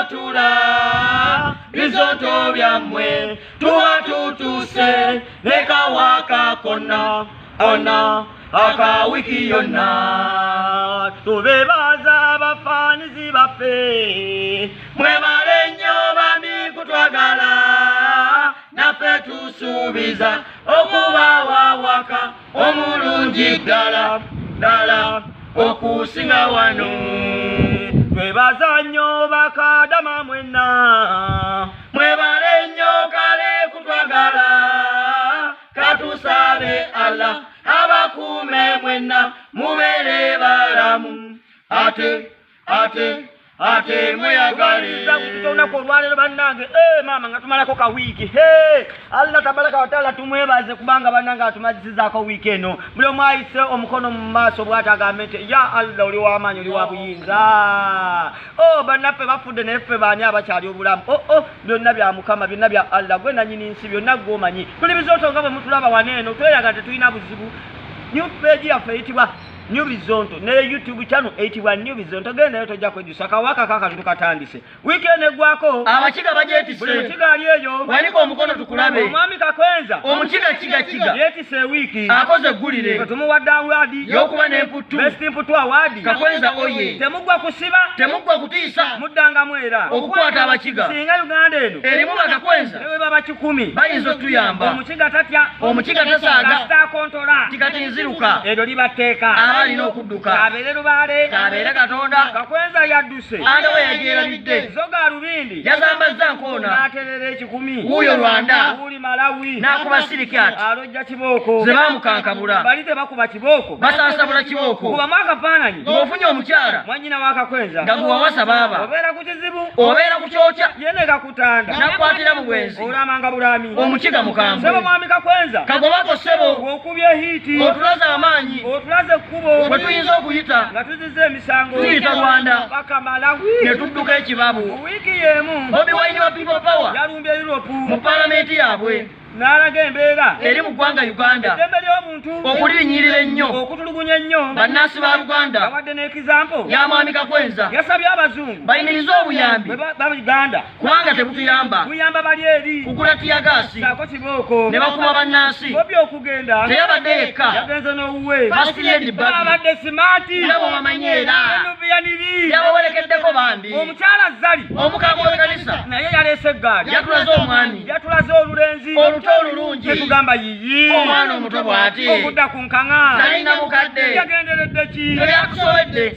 tula bizonto byamwe tuba tutuse nekawaka kona ona aka wiki yonna tubebaza abafanizi baffe mwebale nnyo bambi kutwagala naffe tusuubiza okubawa waka omulungi ddala ddala okusinga wano twebaza nnyo bakadama mwenna mwebale nnyo kale kutwagala katusabe Allah abakume mwenna mubere balamu ate mweyagaliza kutona ko lwalero bannange mama nga tumalako ka wiki Allah tabaraka wa taala tumwebaze kubanga bannange atumazizaako wiki eno buli omu ayise omukono mu maaso bw'atagamba nti ya Allah oli w'amaanyi oli wa buyinza bannaffe bafudde naye ffe baani abakyali obulamu byonna bya Mukama byonna bya Allah gwe nannyini nsi byonna gw'omanyi tuli bizonto nga bwe mutulaba waneeno tweyaga tetulina buzibu new page yaffe eyitibwa New Bizonto ne YouTube channel 81 New Bizonto genda yoto ja kwejusa kawaka kaka tukatandise weekend egwako abakiga bajetise buli mukiga ali eyo waliko omukono tukulabe omwami Kakwenza omukiga kiga yetise wiki akoze gulire tumuwadde award yokuba n'emputu best imputu award Kakwenza oye temugwa kusiba temugwa kutiisa muddanga mwera okukwata abakiga singa Uganda eno erimu Kakwenza ewe baba 10 bayinzo tuyamba omukiga tatya omukiga tasaaga sta kontola tikatinziruka edo libateeka alina okudduka abeere lubaale abeere Katonda Kakwenza yadduse andawe yajeerabidde zoga lubindi yazambazza nkoona n'aterera 10 wuyo Rwanda uli Malawi n'akuba sirikati alojja kibooko ze baamukankabula bali tebakuba kibooko basaasabula kibooko kuba mwakafaananyi ng'ofunye omukyala mwannyina wa Kakwenza nga guwawasa baaba obeera ku kizibu obeera ku kyokya yene kakutanda nakwatira mu bwenzi olamanga bulami omukiga mukambwe sebo mwami Kakwenza kagobako sebo okubye hiiti otulaze amaanyi otulaze ekkubo bwe tuyinza okuyita nga tuzize emisango tuyita Rwanda paka Malawi ne tudduka ekibabu wiiki y'emu Bobi Wine wa People Power yalumbye Europe mu palamenti yaabwe n'alaga embeera eri mu ggwanga Uganda eddembe ly'omuntu okulinyirira ennyo okutulugunya ennyo bannansi ba Uganda awadde n'ekizampo ya mwami Kakwenza yasabye abazungu bayimirize obuyambi ba Uganda kubanga tebutuyamba tuyamba bali eri kugula tiyagaasi saako kibooko ne bakuba bannansi Bobi okugenda teyabadde yekka yagenze n'owuwe First Lady Babi abadde simaati nabo bamanyeera enubiyaniri yabawerekeddeko bambi omukyala Zali omukambwe w'ekkanisa naye yaleese eggaali yatulaze omwami yatulaze olulenzi olulungi tetugamba yiyi omwana omuto bw'ati okudda ku nkaŋa talina mukadde yagenderedde ki teyakusobedde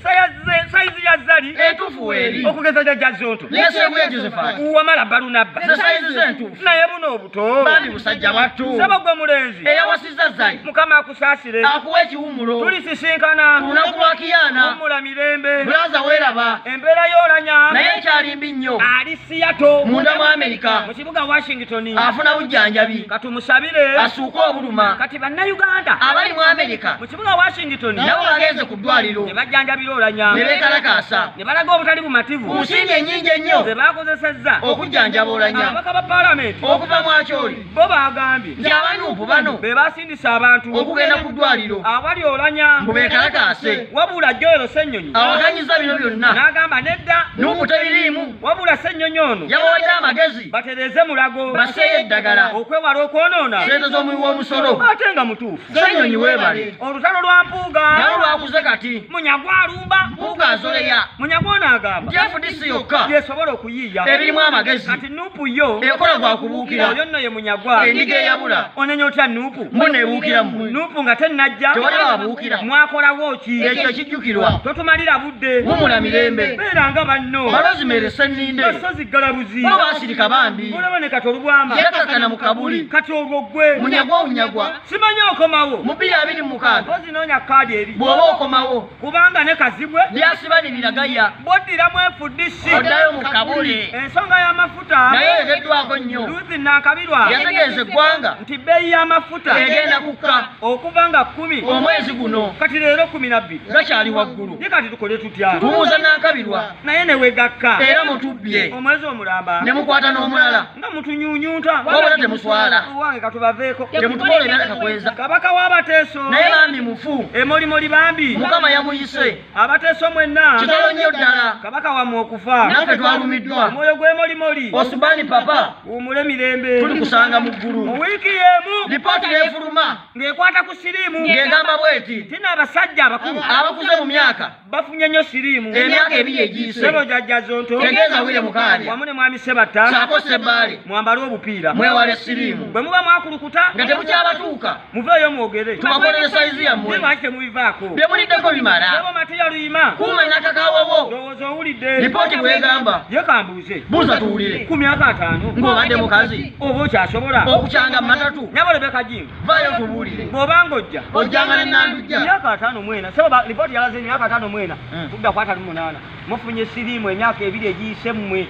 sayizi ya Zali entuufu weeri okugeza jjajja Zonto yeseeguye Josephat wamala Balunabba ze sayizi z'entuufu naye buno obuto bambi busajja bwattu saba gwe mulenzi eyawasizza Zali Mukama akusaasire akuwa ekiwummulo tulisisinkana ku lunaku lwa Kiyaana omula mirembe bulaza weeraba embeera y'olanya naye ekyalimbi nnyo ali Seattle munda mu Amerika mu kibuga Washington afuna bujjanjabi katumusabire asuuke obuluma kati bannayuganda abali mu Amerika mu kibuga Washington nabo bagenze ku ddwaliro ne bajjanjabira olanya ne beekalakaasa ne balaga obutali bumativu mu nsimbi ennyingi ennyo ze baakozesezza okujjanjaba olanya ababaka ba paalamenti okuva mu Akyoli bo baagambye nti abanuupu bano be baasindisa abantu okugenda ku ddwaliro abali olanya mbu beekalakaase wabula Joel Ssennyonyi awaganyiza bino byonna n'agamba nedda nuupu tebiriimu wabula Ssennyonyi ono yabawadde amagezi batereeze mulago baseeyo eddagala okwewala okwonoona sente z'omuwi w'omusolo ate nga mutuufu Ssennyonyi weebale olutalo lwa Mpuuga nawo lwakuze kati Munyagwa alumba Mpuuga azoleya Munyagwa ono agamba nti FDC yokka yesobola okuyiiya ebirimu amagezi kati nuupu yo ekola gwa kubuukira oyo nno ye Munyagwa endiga eyabula onenya otya nuupu mbona ebuukira mmwe nuupu nga tennajja tewali babuukira mwakolawo ki ekyo ekijjukirwa totumalira budde mumula mirembe beera nga banno balozi mere Ssenninde basozi galabuzi bo baasirika bambi olaba ne kati olubwamba yakakana mu kabuli kati olwo gwe Munyagwa simanyi okomawo mu 2026 ozinoonya kaadi eri bw'oba okomawo kubanga ne kazibwe byasibanirira gaya boddira mu FDC oddayo mu kabuli ensonga y'amafuta naye egeddwako nnyo Ruthi Nankabirwa yategeeza eggwanga nti bbeeyi y'amafuta egenda kukka okuva nga 10 omwezi guno kati leero 12 gakyali waggulu ye kati tukole tutya tumuuza Nankabirwa naye ne wegakka era mu mutubbye omwezi omulamba ne mukwata n'omulala nga mutunyunyunta wabula temuswala owange katubaveeko temutukola ebyala Kakwenza kabaka w'abateeso naye bambi mufu emolimoli bambi Mukama yamuyise abateeso mwenna kitalo nnyo ddala kabaka wamwe okufa naffe twalumiddwa omwoyo gw'emolimoli Osubani papa wumule mirembe tuli kusanga mu ggulu mu wiiki y'emu lipooti n'efuluma ng'ekwata ku siriimu ng'egamba bweti tina abasajja abakulu abakuze mu myaka bafunye nnyo siriimu emyaka ebiri egiyise sebo jjajja zonto tegeeza wire mukaali wamu ne mwami Sebatta saako Sebbaale mwambale obupiira mwewale siriimu bwe muba mwakulukuta nga temukyabatuuka muveeyo mwogere tubakolere sayizi yammwe lwaki temubivaako bye muliddeko bimala sebo matiya luyima kuuma nakakawobo ndowooza owulidde lipooti bwegamba ye kambuuze buuza tuwulire ku myaka 5 ng'obadde mukazi oba okyasobola okukyanga mu matatu nyabalebeka jinga vaayo tubuulire bw'obanga ojja ojjanga ne nandujja emyaka 5 mwena sebo lipooti yalaze emyaka 5 mwena tudda ku 38 mufunye siriimu emyaka 2 egiyise mmwe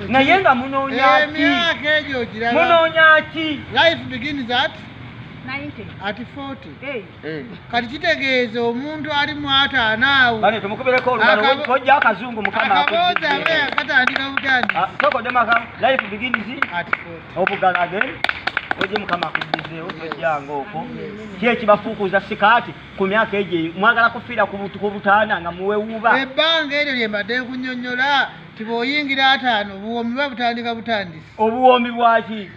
naye nga munoonya ki Life begins at 90. at 40. Kati kitegeeza omuntu ali mu 5 awo. bane tumukubireko olugalo kojja akazungu mukama akabooza abe akatandika butandisi. tokodde maka life begins At 40. obugala again oje mukama akuddizeewo tojjanga okwo ki ekibafuukuza sikaati ku myaka egyo mwagala kufiira ku butaana nga muwewuuba Ebbanga eryo lye mbadde nkunnyonnyola ti bw'oyingira 5 obuwoomi buba butandika butandisi. obuwoomi bwaki